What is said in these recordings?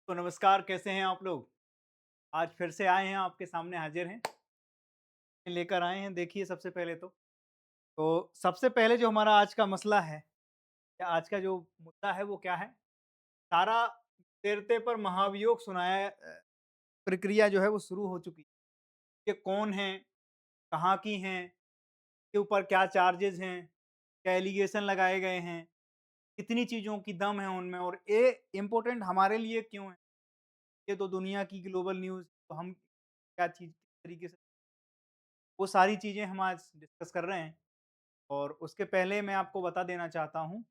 तो नमस्कार, कैसे हैं आप लोग? आज फिर से आए हैं, आपके सामने हाज़िर हैं। लेकर आए हैं, देखिए सबसे पहले तो सबसे पहले जो हमारा आज का मसला है, या आज का जो मुद्दा है वो क्या है? सारा देवते पर महाभियोग सुनाया प्रक्रिया जो है वो शुरू हो चुकी है। ये कौन हैं? कहाँ की हैं? के ऊपर क्या चार्जेज़ हैं? क्या एलिगेशन लगाए गए हैं? कितनी चीज़ों की दम है उनमें और ये इम्पोर्टेंट हमारे लिए क्यों है? ये तो दुनिया की ग्लोबल न्यूज़, तो हम क्या चीज़ किस तरीके से वो सारी चीज़ें हम आज डिस्कस कर रहे हैं। और उसके पहले मैं आपको बता देना चाहता हूँ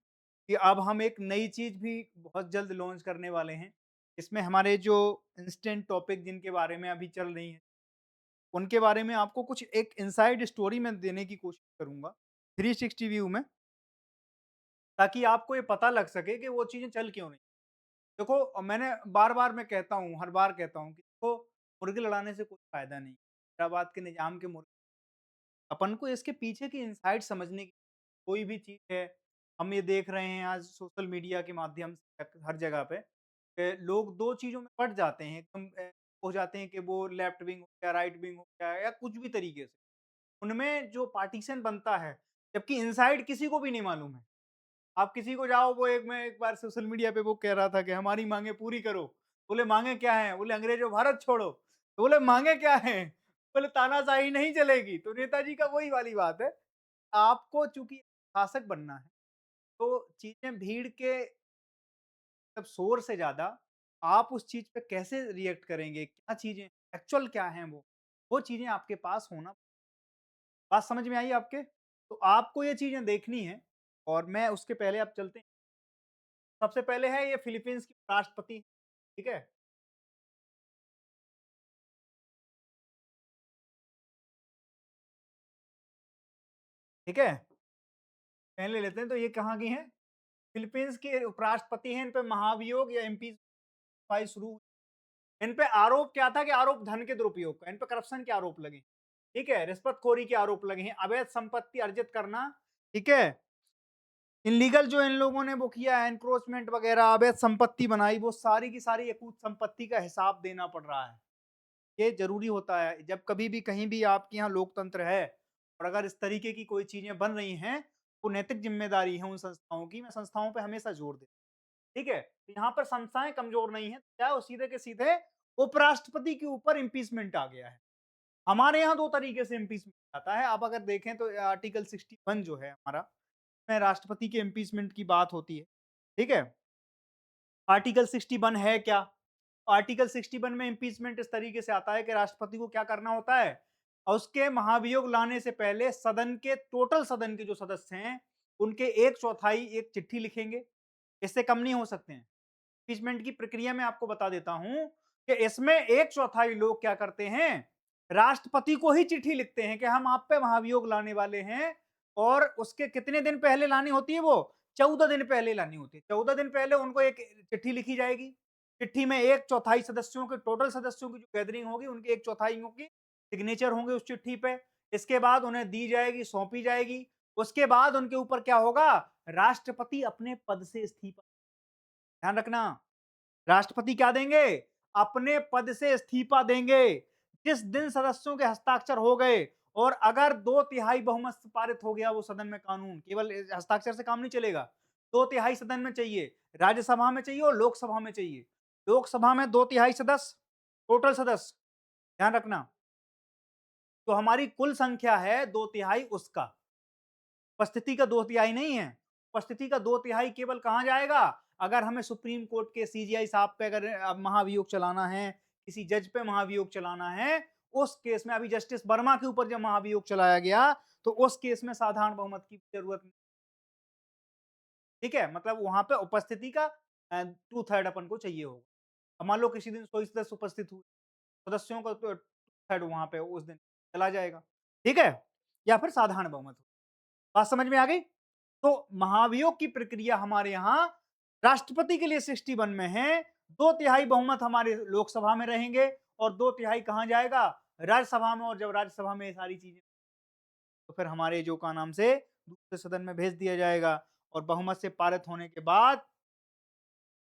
कि अब हम एक नई चीज़ भी बहुत जल्द लॉन्च करने वाले हैं। इसमें हमारे जो इंस्टेंट टॉपिक जिनके बारे में अभी चल रही हैं, उनके बारे में आपको कुछ एक इनसाइड स्टोरी मैं देने की कोशिश करूँगा, 360 व्यू में, ताकि आपको ये पता लग सके कि वो चीज़ें चल क्यों रही। देखो मैंने बार-बार मैं कहता हूँ, हर बार कहता हूँ कि देखो मुर्गे लड़ाने से कोई फ़ायदा नहीं। हैदराबाद के निज़ाम के मुर्गे, अपन को इसके पीछे की इनसाइड समझने की कोई भी चीज़ है, हम ये देख रहे हैं आज सोशल मीडिया के माध्यम से हर जगह पे लोग 2 चीज़ों में बँट जाते हैं। एकदम हो जाते हैं कि वो लेफ्ट विंग हो गया, राइट विंग हो गया या कुछ भी तरीके से। उनमें जो पार्टीशन बनता है, जबकि इनसाइड किसी को भी नहीं मालूम है। आप किसी को जाओ, वो एक मैं एक बार सोशल मीडिया पे वो कह रहा था कि हमारी माँगें पूरी करो। बोले माँगें क्या हैं? बोले अंग्रेजों भारत छोड़ो। तो बोले माँगें क्या हैं? बोले तानाशाही नहीं चलेगी। तो नेताजी का वही वाली बात है। आपको चूँकि शासक बनना है, तो चीज़ें भीड़ के मतलब शोर से ज़्यादा आप उस चीज़ पे कैसे रिएक्ट करेंगे? क्या चीज़ें एक्चुअल क्या हैं वो चीज़ें आपके पास होना। बात समझ में आई आपके? तो आपको ये चीज़ें देखनी है और मैं उसके पहले अब चलते हैं। सबसे पहले है ये फिलीपींस की राष्ट्रपति, ठीक है? ठीक है? पहले ले लेते हैं, तो ये कहाँ की हैं? फिलीपींस के उपराष्ट्रपति हैं, इन पे महाभियोग या इम्पीचमेंट शुरू हुई। इन पे आरोप क्या था कि आरोप धन के दुरुपयोग का, इन पे करप्शन के आरोप लगे। ठीक है? रिश्वतखोरी के आरोप लगे हैं, अवैध संपत्ति अर्जित करना, ठीक है? इल्लीगल जो इन लोगों ने वो किया है एनक्रोचमेंट वगैरह, अवैध संपत्ति बनाई, वो सारी की सारी अकूत संपत्ति का हिसाब देना पड़ रहा है। ये ज़रूरी होता है, जब कभी भी कहीं भी आपके यहाँ लोकतंत्र है और अगर इस तरीके की कोई चीज़ें बन रही हैं, वो नैतिक ज़िम्मेदारी है उन संस्थाओं की, मैं संस्थाओं पे हमेशा ज़ोर देता हूँ, ठीक है? तो यहाँ पर संस्थाएँ कमज़ोर नहीं हैं, क्या है वो सीधे के सीधे उपराष्ट्रपति के ऊपर इम्पीचमेंट आ गया है। हमारे यहाँ 2 तरीके से इम्पीचमेंट आता है, आप अगर देखें तो आर्टिकल 61 जो है हमारा, में राष्ट्रपति के इम्पीचमेंट की बात होती है, ठीक है? आर्टिकल 61 है क्या? आर्टिकल 61 में इम्पीचमेंट इस तरीके से आता है कि राष्ट्रपति को क्या करना होता है और उसके महाभियोग लाने से पहले सदन के टोटल सदन के जो सदस्य हैं, उनके 1/4 एक चिट्ठी लिखेंगे। इससे कम नहीं हो सकते हैं। इम्पीचमेंट की प्रक्रिया में आपको बता देता हूं कि इसमें 1/4 लोग क्या करते हैं, राष्ट्रपति को ही चिट्ठी लिखते हैं कि हम आप पे महाभियोग लाने वाले हैं और उसके कितने दिन पहले लानी होती है वो, 14 दिन पहले लानी होती है। 14 दिन पहले उनको एक चिट्ठी लिखी जाएगी। चिट्ठी में 1/4 सदस्यों के, टोटल सदस्यों की जो गैदरिंग होगी उनके 1/4 की सिग्नेचर होंगे उस चिट्ठी पे। इसके बाद उन्हें दी जाएगी, सौंपी जाएगी। उसके बाद उनके ऊपर क्या होगा, राष्ट्रपति अपने पद से इस्तीफा, ध्यान रखना, राष्ट्रपति क्या देंगे, अपने पद से इस्तीफा देंगे जिस दिन सदस्यों के हस्ताक्षर हो गए। और अगर 2/3 बहुमत से पारित हो गया वो सदन में कानून, केवल हस्ताक्षर से काम नहीं चलेगा, 2/3 सदन में चाहिए, राज्यसभा में चाहिए और लोकसभा में चाहिए। लोकसभा में 2/3 सदस्य, टोटल सदस्य, ध्यान रखना। तो हमारी कुल संख्या है 2/3 उसका, उपस्थिति का 2/3 नहीं है। उपस्थिति का 2/3 केवल कहाँ जाएगा, अगर हमें सुप्रीम कोर्ट के सीजेआई साहब पे अगर महाभियोग चलाना है, किसी जज पे महाभियोग चलाना है, उस केस में अभी जस्टिस वर्मा के ऊपर जब महाभियोग चलाया गया, तो उस केस में साधारण बहुमत की जरूरत नहीं। ठीक है? मतलब वहां पे उपस्थिति का 2/3 अपन को चाहिए होगा। अब मान लो किसी दिन 100 सदस्य उपस्थित हुए, सदस्यों का तो 2/3 वहां पे उस दिन चला जाएगा। ठीक है? या फिर साधारण बहुमत। बात समझ में आ गई? तो महाभियोग की प्रक्रिया हमारे यहाँ राष्ट्रपति के लिए 61 में है, 2/3 बहुमत हमारे लोकसभा में रहेंगे और 2/3 कहाँ जाएगा, राज्यसभा में। और जब राज्यसभा में ये सारी चीजें, तो फिर हमारे जो का नाम से दूसरे सदन में भेज दिया जाएगा और बहुमत से पारित होने के बाद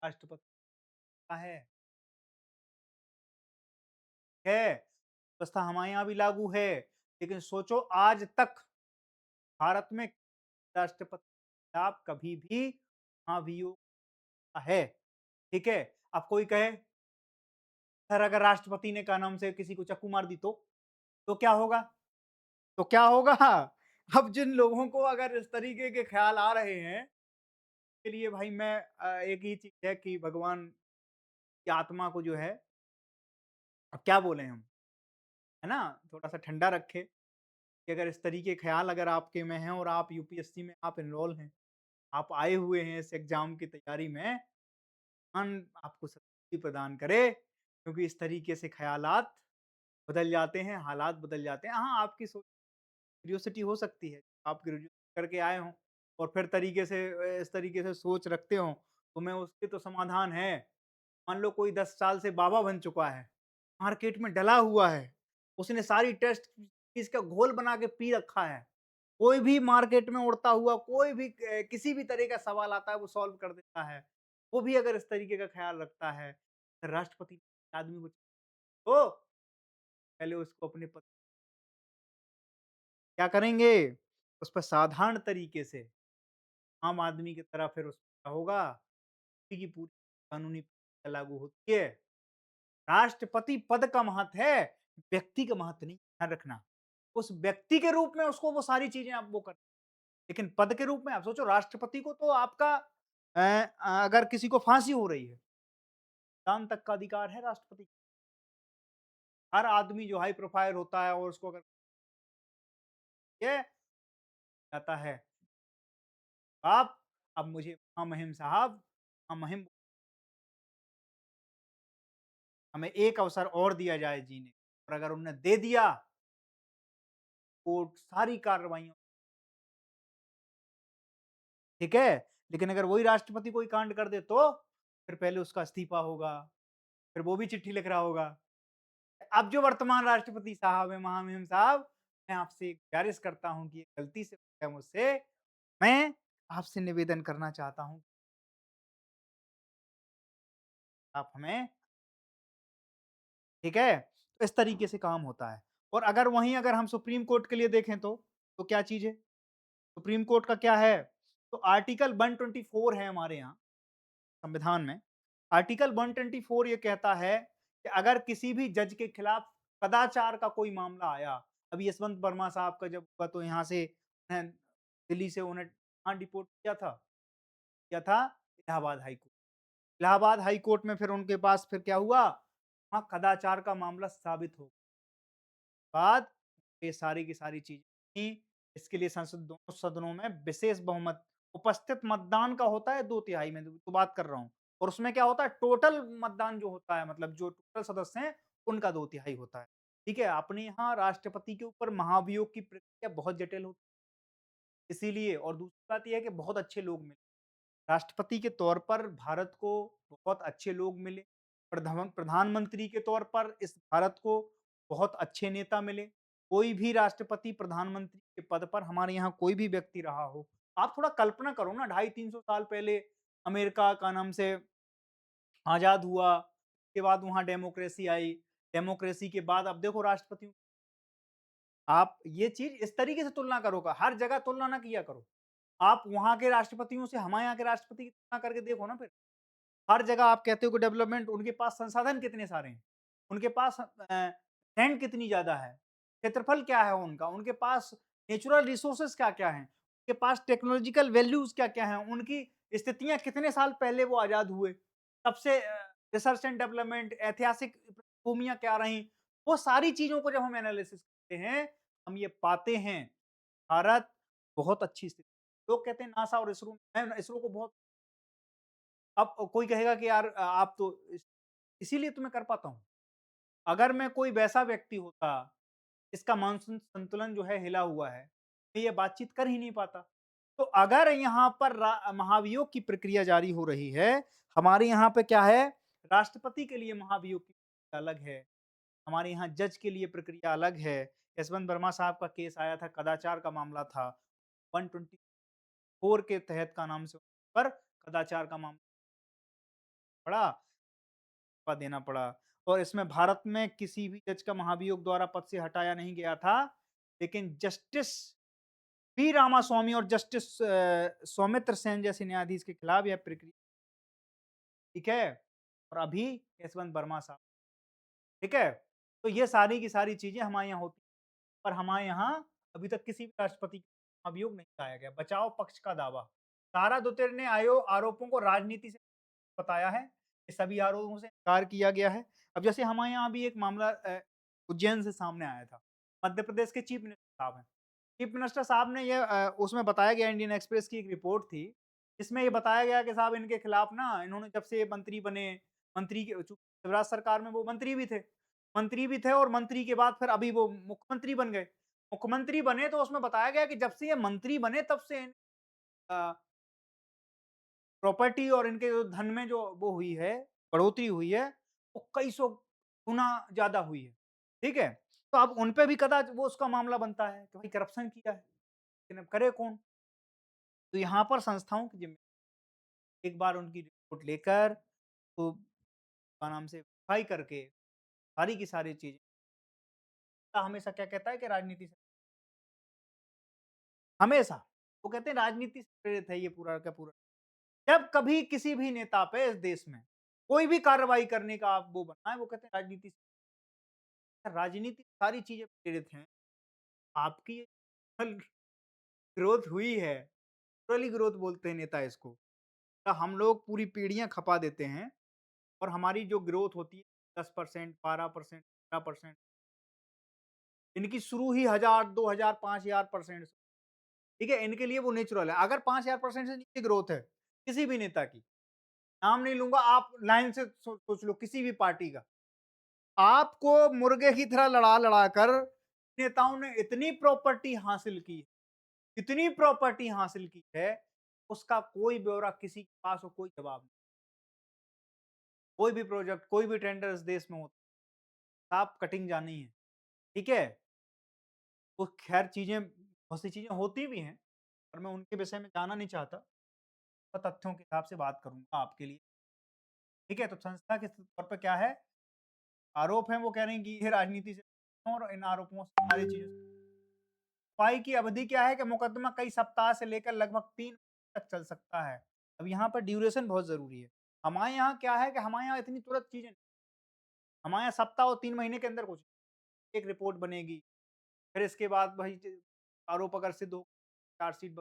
राष्ट्रपति का है। है, व्यवस्था हमारे यहाँ भी लागू है, लेकिन सोचो आज तक भारत में राष्ट्रपति के खिलाफ कभी भी महाभियोग है, ठीक है? अब कोई कहे, सर अगर राष्ट्रपति ने क्या नाम से किसी को चाकू मार दी तो क्या होगा? तो क्या होगा? अब जिन लोगों को अगर इस तरीके के ख़्याल आ रहे हैं, के लिए भाई मैं एक ही चीज़ है कि भगवान की आत्मा को जो है, अब क्या बोलें हम, है ना? थोड़ा-सा ठंडा रखें कि अगर इस तरीके के ख़्याल अगर आपके में हैं और आप यूपीएससी में आप एनरोल हैं, आप आए हुए हैं इस एग्ज़ाम की तैयारी में, भगवान आपको शक्ति प्रदान करे, क्योंकि इस तरीके से ख़यालात बदल जाते हैं, हालात बदल जाते हैं। हाँ, आपकी सोच क्यूरियोसिटी हो सकती है, आप ग्रेजुएशन करके आए हों और फिर तरीके से इस तरीके से सोच रखते हों, तो मैं उसके तो समाधान है। मान लो कोई 10 साल से बाबा बन चुका है, मार्केट में डला हुआ है, उसने सारी टेस्ट चीज़ का घोल बना के पी रखा है। कोई भी मार्केट में उड़ता हुआ कोई भी किसी भी तरह का सवाल आता है वो सॉल्व कर देता है। वो भी अगर इस तरीके का ख़्याल रखता है, राष्ट्रपति आदमी को तो पहले उसको अपने पद क्या करेंगे? उस पर साधारण तरीके से आम आदमी की तरह फिर उसमें क्या होगा, पूरी की पूरी कानूनी प्रक्रिया लागू होती है। राष्ट्रपति पद का महत्व है, व्यक्ति का महत्व नहीं, ध्यान रखना। उस व्यक्ति के रूप में उसको वो सारी चीज़ें आप वो कर लेकिन पद के रूप में आप सोचो राष्ट्रपति को तो आपका अगर किसी को फांसी हो रही है, दान तक का अधिकार है राष्ट्रपति को। हर आदमी जो हाई प्रोफाइल होता है और उसको अगर ये जाता है, आप अब मुझे महामहिम साहब महामहिम हमें एक अवसर और दिया जाए जीने और अगर उन्होंने दे दिया, कोर्ट सारी कार्रवाइयों ठीक है? लेकिन अगर वही राष्ट्रपति कोई कांड कर दे तो? फिर पहले उसका इस्तीफा होगा, फिर वो भी चिट्ठी लिख रहा होगा। अब जो वर्तमान राष्ट्रपति साहब हैं, महामहिम साहब, मैं आपसे एक गुज़ारिश करता हूँ कि ये गलती से हो गया मुझसे, मैं आपसे निवेदन करना चाहता हूँ, आप हमें ठीक है? तो इस तरीके से काम होता है और अगर वहीं अगर हम सुप्रीम कोर्ट के लिए देखें तो क्या चीज़ है? सुप्रीम कोर्ट का क्या है? तो आर्टिकल 124 है हमारे यहाँ संविधान में। आर्टिकल 124 ये कहता है कि अगर किसी भी जज के खिलाफ कदाचार का कोई मामला आया, अभी यशवंत वर्मा साहब का जब हुआ तो यहाँ से दिल्ली से उन्हें कहाँ डिपोर्ट किया था? Allahabad high court. Allahabad high court में फिर उनके पास फिर क्या हुआ? वहाँ कदाचार का मामला साबित हो बाद ये सारी की सारी चीज़ें थी। इसके लिए संसद दोनों सदनों में विशेष बहुमत उपस्थित मतदान का होता है 2/3 में तो बात कर रहा हूँ और उसमें क्या होता है टोटल मतदान जो होता है मतलब जो टोटल सदस्य हैं उनका 2/3 होता है। ठीक है? अपने यहाँ राष्ट्रपति के ऊपर महाभियोग की प्रक्रिया बहुत जटिल होती है। इसीलिए और दूसरी बात ये है कि बहुत अच्छे लोग मिले। राष्ट्रपति के तौर पर भारत को बहुत अच्छे लोग मिले। प्रधानमंत्री के तौर पर इस भारत को बहुत अच्छे नेता मिले। कोई भी राष्ट्रपति प्रधानमंत्री के पद पर हमारे यहाँ कोई भी व्यक्ति रहा हो। आप थोड़ा कल्पना करो ना 250-300 साल पहले अमेरिका का नाम से आज़ाद हुआ, उसके बाद वहाँ डेमोक्रेसी आई। डेमोक्रेसी के बाद अब देखो राष्ट्रपति आप ये चीज़ इस तरीके से तुलना करोगा, हर जगह तुलना ना किया करो। आप वहाँ के राष्ट्रपतियों से हमारे यहाँ के राष्ट्रपति की तुलना करके देखो ना फिर। हर जगह आप कहते हो कि डेवलपमेंट उनके पास संसाधन कितने सारे हैं, उनके पास लैंड कितनी ज़्यादा है, क्षेत्रफल क्या है उनका, उनके पास नेचुरल रिसोर्सेज़ क्या-क्या हैं, उनके पास टेक्नोलॉजिकल वैल्यूज़ क्या-क्या हैं, उनकी स्थितियाँ कितने साल पहले वो आज़ाद हुए, सबसे रिसर्च एंड डेवलपमेंट ऐतिहासिक भूमियाँ क्या रहीं, वो सारी चीज़ों को जब हम एनालिसिस करते हैं, हम ये पाते हैं, भारत बहुत अच्छी स्थिति लोग कहते हैं नासा और इसरो मैं इसरो को बहुत अब कोई कहेगा कि यार आप तो इसीलिए तो मैं कर पाता हूँ। अगर मैं कोई वैसा व्यक्ति होता, जिसका मानसिक संतुलन जो है हिला हुआ है, मैं ये बातचीत कर ही नहीं पाता। तो अगर यहाँ पर महाभियोग की प्रक्रिया जारी हो रही है, हमारे यहाँ पे क्या है, राष्ट्रपति के लिए महाभियोग की प्रक्रिया अलग है, हमारे यहाँ जज के लिए प्रक्रिया अलग है। यशवंत वर्मा साहब का केस आया था, कदाचार का मामला था, 124 के तहत का नाम से पर कदाचार का मामला पड़ा, इस्तीफ़ा देना पड़ा और इसमें भारत में किसी भी जज का महाभियोग द्वारा पद से हटाया नहीं गया था, लेकिन जस्टिस पी रामास्वामी और जस्टिस सौमित्र सेन जैसे न्यायाधीश के खिलाफ यह प्रक्रिया, ठीक है? और अभी यशवंत वर्मा साहब, ठीक है? तो ये सारी की सारी चीज़ें हमारे यहाँ होती हैं, पर हमारे यहाँ अभी तक किसी भी राष्ट्रपति का अभियोग नहीं लाया गया। बचाव पक्ष का दावा, तारा दुत्ते ने आरोपों को राजनीति से बताया है, ये सभी आरोपों से इनकार किया गया है। अब जैसे हमारे यहाँ अभी एक मामला उज्जैन से सामने आया था। मध्य प्रदेश के चीफ मिनिस्टर साहब हैं। चीफ मिनिस्टर साहब ने ये उसमें बताया गया, इंडियन एक्सप्रेस की एक रिपोर्ट थी, जिसमें ये बताया गया कि साहब इनके खिलाफ ना इन्होंने जब से मंत्री बने, मंत्री के शिवराज सरकार में वो मंत्री भी थे और मंत्री के बाद फिर अभी वो मुख्यमंत्री बन गए। मुख्यमंत्री बने तो उसमें बताया गया कि जब से ये मंत्री बने तब से अ, प्रॉपर्टी और इनके जो धन में जो वो हुई है, बढ़ोतरी हुई है, वो कई सौ गुना ज़्यादा हुई है। ठीक है? तो अब उन पे भी कदाच वो उसका मामला बनता है कि भाई करप्शन किया है, लेकिन अब करे कौन? तो यहाँ पर संस्थाओं की ज़िम्मे एक बार उनकी रिपोर्ट लेकर तो क्या नाम से वेरीफ़ाई करके सारी की सारी चीज़ें, हमेशा क्या कहता है कि राजनीति से हमेशा वो कहते हैं राजनीति से प्रेरित है ये पूरा का पूरा। जब कभी किसी भी नेता पे इस देश में कोई भी कार्रवाई करने का आप वो बनाए, वो कहते हैं राजनीति से, राजनीति सारी चीज़ें प्रेरित हैं। आपकी फल ग्रोथ हुई है, नेचुरली ग्रोथ बोलते हैं नेता इसको। तो हम लोग पूरी पीढ़ियाँ खपा देते हैं और हमारी जो ग्रोथ होती है 10%, 12%, 15%, इनकी शुरू ही 1000, 2000, 5000% से, ठीक है? इनके लिए वो नेचुरल है। अगर 5000% से नीचे ग्रोथ है, किसी भी नेता की, नाम नहीं लूँगा, आप लाइन से सोच लो किसी भी पार्टी का। आपको मुर्गे की तरह लड़ा-लड़ा कर नेताओं ने इतनी प्रॉपर्टी हासिल की है, उसका कोई ब्यौरा किसी के पास और कोई जवाब नहीं। कोई भी प्रोजेक्ट, कोई भी टेंडर इस देश में होता है, आप कटिंग जानी है, ठीक है? तो खैर चीज़ें बहुत सी चीज़ें होती भी हैं, पर मैं उनके विषय में जाना नहीं चाहता। मैं तथ्यों के हिसाब से बात करूँगा आपके लिए, ठीक है? तो संस्था के तौर पे क्या है, आरोप हैं वो कह रहे हैं कि ये राजनीति से और इन आरोपों से सारी चीज़ें सुनवाई की अवधि क्या है कि मुकदमा कई सप्ताह से लेकर लगभग 3 तक चल सकता है। अब यहाँ पर ड्यूरेशन बहुत ज़रूरी है। हमारे यहाँ क्या है कि हमारे यहाँ इतनी तुरंत चीज़ें, हमारे यहाँ सप्ताह और 3 महीने के अंदर कुछ एक रिपोर्ट बनेगी, फिर इसके बाद वही आरोप अगर सिद्ध हो, चार्जशीट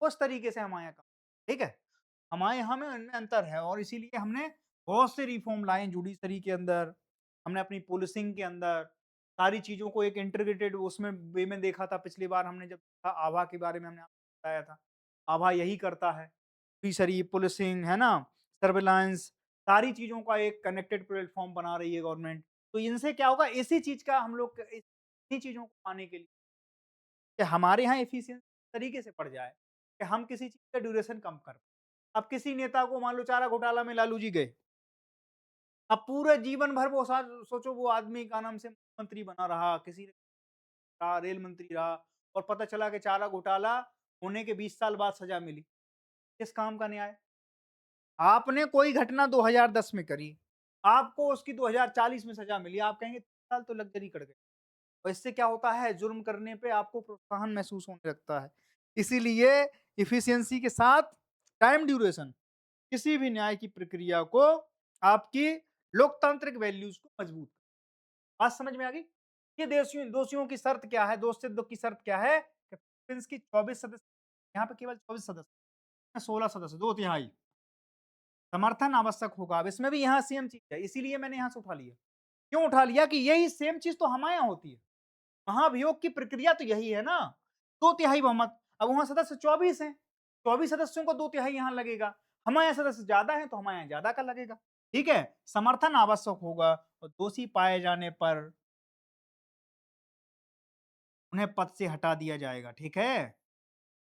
उस तरीके से हमारे यहाँ काम, ठीक है? हमारे यहाँ में इनमें अंतर है और इसीलिए हमने बहुत से रिफ़ॉर्म लाए हैं जुडिशरी के अंदर, हमने अपनी पुलिसिंग के अंदर, सारी चीज़ों को एक इंटीग्रेटेड उसमें वे में देखा था। पिछली बार हमने जब था आभा के बारे में हमने आपको बताया था। आभा यही करता है, जुडिशरी, पुलिसिंग, है ना? सर्विलांस, सारी चीज़ों का एक कनेक्टेड प्लेटफ़ॉर्म बना रही है गवर्नमेंट। तो इनसे क्या होगा, इसी चीज़ का हम लोग इन्हीं चीज़ों को पाने के लिए कि हमारे यहाँ एफिशिएंसी तरीके से बढ़ जाए, कि हम किसी चीज़ का ड्यूरेशन कम कर पाएँ। अब किसी नेता को मान लो चारा घोटाला में लालू जी गए, अब पूरे जीवन भर वो सोचो वो आदमी क्या नाम से मंत्री बना रहा, किसी रहा, रेल मंत्री रहा और पता चला कि चारा घोटाला होने के 20 साल बाद सज़ा मिली। किस काम का न्याय? आपने कोई घटना 2010 में करी, आपको उसकी 2040 में सज़ा मिली, आप कहेंगे 3 साल तो लग्ज़री कट गए। और इससे क्या होता है, जुर्म करने पे आपको प्रोत्साहन महसूस होने लगता है। इसीलिए एफिशिएंसी के साथ टाइम ड्यूरेशन किसी भी न्याय की प्रक्रिया को आपकी लोकतांत्रिक वैल्यूज को मजबूत बात समझ में आ गई? ये दोषियों दोषियों की शर्त क्या है, दोष सिद्ध की शर्त क्या है कि प्रिंस की 24 सदस्य, यहाँ पे केवल 24 सदस्य, 16 सदस्य, 2/3 समर्थन आवश्यक होगा। अब इसमें भी यहाँ सेम चीज है, इसीलिए मैंने यहाँ से उठा लिया। क्यों उठा लिया कि यही सेम चीज तो हमारे यहाँ होती है। महाभियोग की प्रक्रिया तो यही है ना, 2/3 बहुमत। अब वहाँ सदस्य 24 हैं, 24 सदस्यों को 2/3 यहाँ लगेगा। हमारे यहाँ सदस्य ज़्यादा हैं, तो हमारे यहाँ ज़्यादा का लगेगा। ठीक है? समर्थन आवश्यक होगा और दोषी पाए जाने पर उन्हें पद से हटा दिया जाएगा, ठीक है?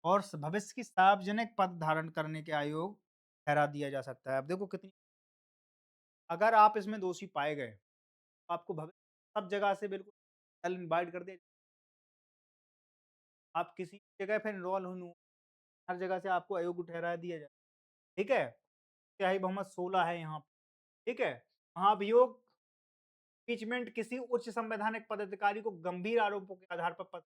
और भविष्य की सार्वजनिक पद धारण करने के आयोग ठहरा दिया जा सकता है। अब देखो कितनी, अगर आप इसमें दोषी पाए गए, तो आपको भविष्य सब जगह से बिल्कुल इनवाइट कर दिया, आप किसी जगह पे एनरोल हो, हर जगह से आपको अयोग्य ठहरा दिया जाए, ठीक है? तिहाई बहुमत 16 है यहाँ पे, ठीक है? महाभियोग इम्पीचमेंट किसी उच्च संवैधानिक पदाधिकारी को गंभीर आरोपों के आधार पर पद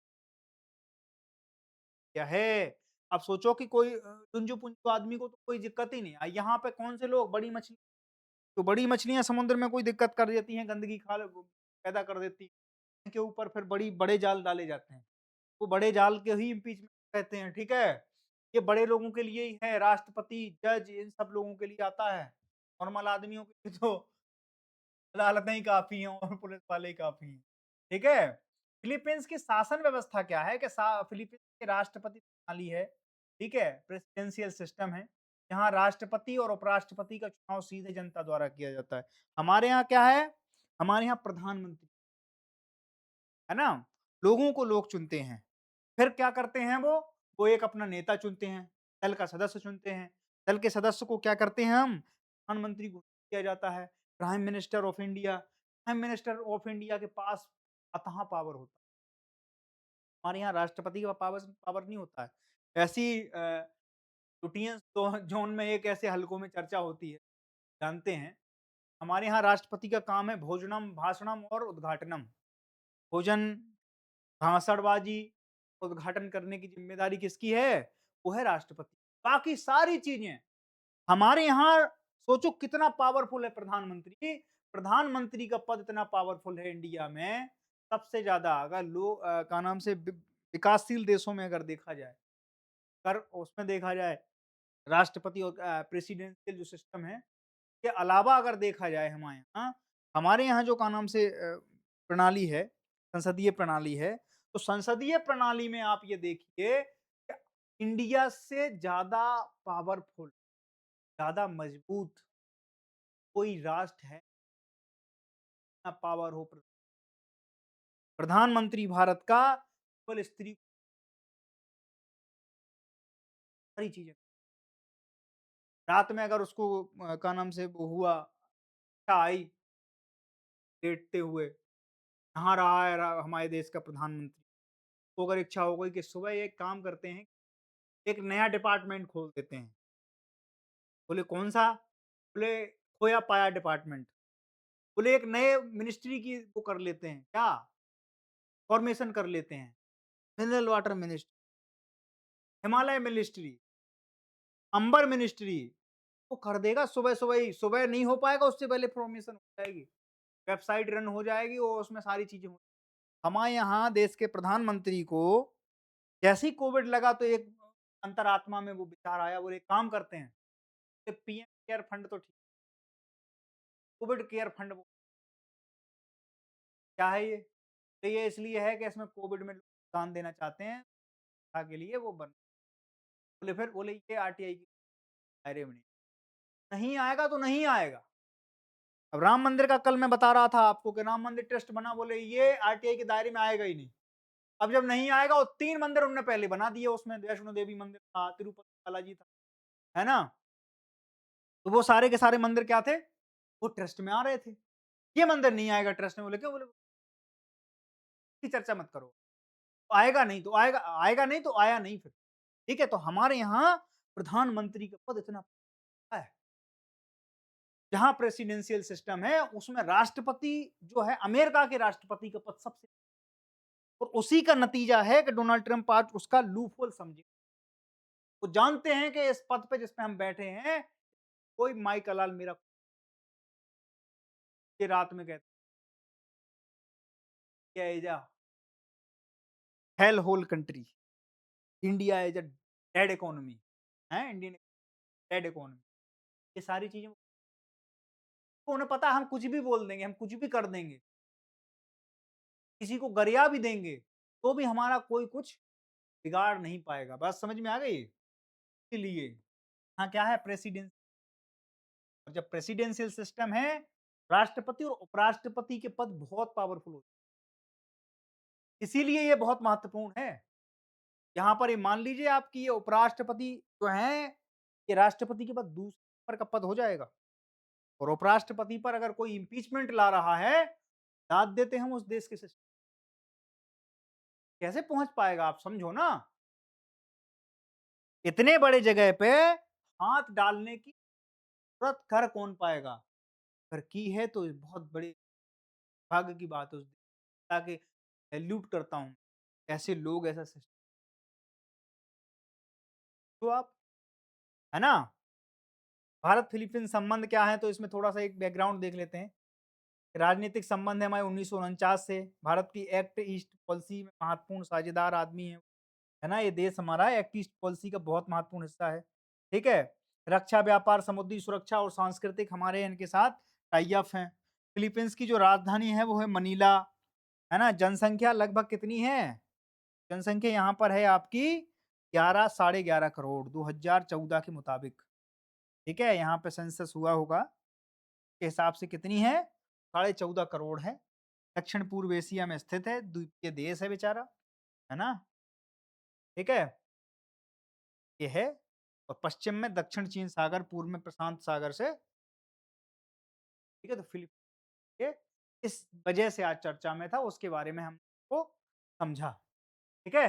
दिया है। अब सोचो कि कोई लुंजू-पुंजू आदमी को तो कोई दिक्कत ही नहीं है। यहाँ पे कौन से लोग बड़ी मछली तो बड़ी मछलियाँ समुद्र में कोई दिक्कत कर देती हैं, गंदगी पैदा कर देती हैं, के ऊपर फिर बड़े जाल डाले जाते हैं। वो बड़े जाल के ही इम्पीचमेंट कहते हैं, ठीक है? ये बड़े लोगों के लिए ही है, राष्ट्रपति, जज इन सब लोगों के लिए आता है। नॉर्मल आदमियों के लिए तो अदालतें ही काफ़ी हैं और पुलिस वाले ही काफ़ी हैं, ठीक है? फिलीपींस की शासन व्यवस्था क्या है कि फिलीपींस की राष्ट्रपति प्रणाली है, ठीक है? प्रेसिडेंशियल सिस्टम है। यहाँ राष्ट्रपति और उपराष्ट्रपति का चुनाव सीधे जनता द्वारा किया जाता है। हमारे यहाँ क्या है? हमारे यहाँ प्रधानमंत्री, है ना? लोगों को लोग चुनते हैं। फिर क्या करते हैं वो? वो एक अपना नेता चुनते हैं, दल का सदस्य चुनते हैं। दल के सदस्य को क्या करते हैं हम? प्रधानमंत्री घोषित किया जाता है, prime minister of India. Prime minister of India के पास अथाह पावर होता है। हमारे यहाँ राष्ट्रपति का पावर पावर नहीं होता है। ऐसी लुटियंस ज़ोन में एक ऐसे हलकों में चर्चा होती है, जानते हैं। हमारे यहाँ राष्ट्रपति का काम है भोजनम, भाषणम और उद्घाटनम। भोजन, भाषणबाजी, उद्घाटन करने की ज़िम्मेदारी किसकी है? वो है राष्ट्रपति। बाकी सारी चीज़ें हमारे यहाँ सोचो कितना पावरफुल है प्रधानमंत्री। प्रधानमंत्री का पद इतना पावरफुल है इंडिया में, सबसे ज़्यादा अगर क्या नाम से विकासशील देशों में अगर देखा जाए, अगर उसमें देखा जाए राष्ट्रपति और प्रेसिडेंशियल जो सिस्टम है, के अलावा अगर देखा जाए हमारे यहाँ जो क्या नाम से प्रणाली है, संसदीय प्रणाली है, तो संसदीय प्रणाली में आप ये देखिए कि इंडिया से ज़्यादा पावरफुल, ज़्यादा मजबूत कोई राष्ट्र है, ना पावर हो प्रधानमंत्री भारत का केवल स्त्री सारी चीज़ें। रात में अगर उसको क्या नाम से वो हुआ, आई लेटते हुए, नहा रहा है हमारे देश का प्रधानमंत्री, तो अगर इच्छा हो गई कि सुबह एक काम करते हैं, एक नया डिपार्टमेंट खोल देते हैं। बोले कौन सा? बोले खोया पाया डिपार्टमेंट। बोले एक नए मिनिस्ट्री की वो कर लेते हैं, क्या? फॉर्मेशन कर लेते हैं। Mineral water ministry, Himalaya ministry, Ambar ministry, वो कर देगा सुबह-सुबह ही। सुबह नहीं हो पाएगा, उससे पहले फॉर्मेशन हो जाएगी। वेबसाइट रन हो जाएगी और उसमें सारी चीज़ें हो हमारे यहाँ देश के प्रधानमंत्री को जैसे ही कोविड लगा तो एक अंतरात्मा में वो विचार आया, बोले एक काम करते हैं, पीएम केयर फंड तो ठीक, कोविड केयर फंड वो क्या है ये? तो ये इसलिए है कि इसमें कोविड में लोग दान देना चाहते हैं, के लिए वो बन बोले फिर बोले ये आरटीआई के दायरे में नहीं। नहीं आएगा तो नहीं आएगा। अब राम मंदिर का कल मैं बता रहा था आपको कि राम मंदिर ट्रस्ट बना, बोले ये आरटीआई के दायरे में आएगा ही नहीं। अब जब नहीं आएगा और 3 मंदिर उन्होंने पहले बना दिए, उसमें वैष्णो देवी मंदिर था, तिरुपति बालाजी था, है ना? तो वो सारे के सारे मंदिर क्या थे? वो ट्रस्ट में आ रहे थे। ये मंदिर नहीं आएगा ट्रस्ट में, बोले क्यों? बोले इसकी चर्चा मत करो। आएगा नहीं तो आया नहीं फिर। ठीक है? तो हमारे यहाँ प्रधानमंत्री का पद इतना है। जहाँ प्रेसिडेंशियल सिस्टम है, उसमें राष्ट्रपति जो है अमेरिका के राष्ट्रपति का पद सबसे और उसी का नतीजा है कि डोनाल्ड ट्रंप आज उसका लूपहोल समझे। वो जानते हैं कि इस पद पे जिस पे हम बैठे हैं, कोई माई का लाल मेरा ये रात में कहते हैं is a hell hole country, India is a dead economy, है इंडियन डेड इकोनॉमी। ये सारी चीजें उन्हें पता है हम कुछ भी बोल देंगे, हम कुछ भी कर देंगे, किसी को गरिया भी देंगे, तो भी हमारा कोई कुछ बिगाड़ नहीं पाएगा। बात समझ में आ गई? इसीलिए हाँ, क्या है प्रेसिडेंस और जब प्रेसिडेंशियल सिस्टम है, राष्ट्रपति और उपराष्ट्रपति के पद बहुत पावरफुल होते हैं। इसीलिए ये बहुत महत्वपूर्ण है। यहाँ पर ये मान लीजिए आपकी ये उपराष्ट्रपति जो हैं, ये राष्ट्रपति के बाद दूसरे नंबर का पद हो जाएगा और उपराष्ट्रपति पर अगर कोई इम्पीचमेंट ला रहा है, दाद देते हैं हम उस देश के सिस्टम कैसे पहुँच पाएगा आप समझो ना? इतने बड़े जगह पे हाथ डालने की जरूरत कर कौन पाएगा? अगर की है तो बहुत बड़ी भाग्य की बात है उस दिन, ताकि सैल्यूट करता हूँ, ऐसे लोग ऐसा सिस्टम तो आप है ना? भारत फिलीपींस संबंध क्या है तो इसमें थोड़ा-सा एक बैकग्राउंड देख लेते हैं। राजनीतिक संबंध है हमारे 1949 से, भारत की एक्ट ईस्ट पॉलिसी में महत्वपूर्ण साझेदार आदमी है ना? ये देश हमारा एक्ट ईस्ट पॉलिसी का बहुत महत्वपूर्ण हिस्सा है, ठीक है? रक्षा, व्यापार, समुद्री सुरक्षा और सांस्कृतिक हमारे इनके साथ टाई अप हैं। फिलीपींस की जो राजधानी है वो है मनीला, है ना? जनसंख्या लगभग कितनी है? जनसंख्या यहाँ पर है आपकी 11 साढ़े 11 करोड़ 2014 के मुताबिक, ठीक है? यहाँ पे सेंसस हुआ होगा, के हिसाब से कितनी है? साढ़े 14 करोड़ है। दक्षिण पूर्व एशिया में स्थित है, द्वीपीय देश है बेचारा, है ना? ठीक है? ये है और पश्चिम में दक्षिण चीन सागर, पूर्व में प्रशांत सागर से, ठीक है? तो ये इस वजह से आज चर्चा में था, उसके बारे में हमको समझा, ठीक है?